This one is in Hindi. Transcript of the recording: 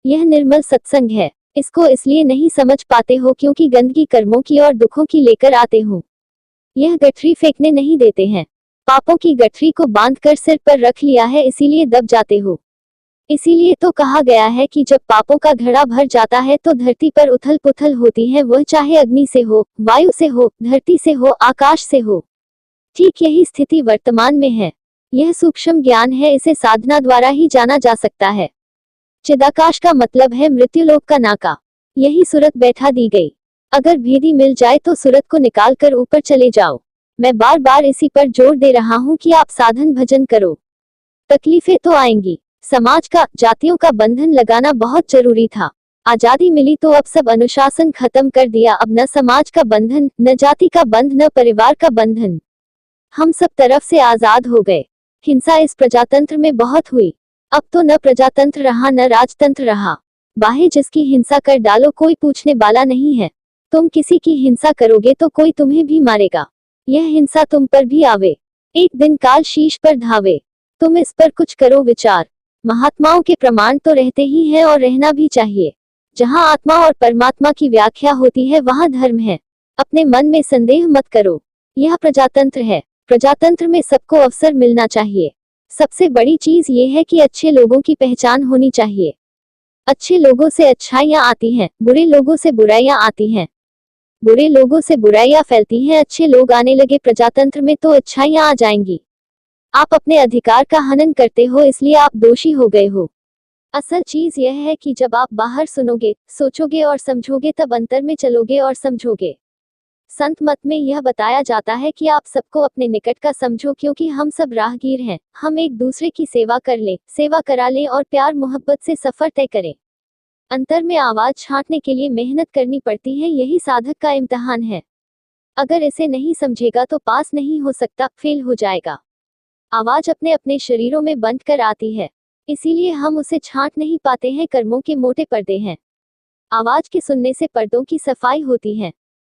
यह निर्मल सत्संग है। इसको इसलिए नहीं समझ पाते हो क्योंकि गंदगी कर्मों की और दुखों की लेकर आते हो। यह गठरी फेंकने नहीं देते हैं। पापों की गठरी को बांधकर सिर पर रख लिया है, इसीलिए दब जाते हो। इसीलिए तो कहा गया है कि जब पापों का घड़ा भर जाता है तो धरती पर उथल पुथल होती है, वह चाहे अग्नि से हो, वायु से हो, धरती से हो, आकाश से हो। ठीक यही स्थिति वर्तमान में है। यह सूक्ष्म ज्ञान है, इसे साधना द्वारा ही जाना जा सकता है। चिदाकाश का मतलब है मृत्युलोक का नाका। यही सूरत बैठा दी गई। अगर भेदी मिल जाए तो सूरत को निकाल कर ऊपर चले जाओ। मैं बार बार इसी पर जोर दे रहा हूँ कि आप साधन भजन करो। तकलीफें तो आएंगी। समाज का, जातियों का बंधन लगाना बहुत जरूरी था। आजादी मिली तो अब सब अनुशासन खत्म कर दिया। अब न समाज का बंधन, न जाति का बंध, न परिवार का बंधन। हम सब तरफ से आजाद हो गए। हिंसा इस प्रजातंत्र में बहुत हुई। अब तो न प्रजातंत्र रहा न राजतंत्र रहा। बाहे जिसकी हिंसा कर डालो, कोई पूछने वाला नहीं है। तुम किसी की हिंसा करोगे तो कोई तुम्हें भी मारेगा। यह हिंसा तुम पर भी आवे, एक दिन काल शीश पर धावे। तुम इस पर कुछ करो विचार। महात्माओं के प्रमाण तो रहते ही हैं और रहना भी चाहिए। जहां आत्मा और परमात्मा की व्याख्या होती है वहां धर्म है। अपने मन में संदेह मत करो। यह प्रजातंत्र है। प्रजातंत्र में सबको अवसर मिलना चाहिए। सबसे बड़ी चीज ये है कि अच्छे लोगों की पहचान होनी चाहिए। अच्छे लोगों से अच्छाइयां आती हैं, बुरे लोगों से बुराइयां आती हैं। बुरे लोगों से बुराइयां फैलती हैं, अच्छे लोग आने लगे प्रजातंत्र में तो अच्छाइयां आ जाएंगी। आप अपने अधिकार का हनन करते हो, इसलिए आप दोषी हो गए हो। असल चीज यह है कि जब आप बाहर सुनोगे, सोचोगे और समझोगे तब अंतर में चलोगे और समझोगे। संत मत में यह बताया जाता है कि आप सबको अपने निकट का समझो, क्योंकि हम सब राहगीर हैं। हम एक दूसरे की सेवा कर लें, सेवा करा लें और प्यार मोहब्बत से सफर तय करें। अंतर में आवाज छांटने के लिए मेहनत करनी पड़ती है, यही साधक का इम्तिहान है। अगर इसे नहीं समझेगा तो पास नहीं हो सकता, फेल हो जाएगा। आवाज अपने अपने शरीरों में बंद कर आती है, इसीलिए हम उसे छांट नहीं पाते हैं। कर्मों के मोटे पर्दे हैं। आवाज के सुनने से पर्दों की सफाई होती है।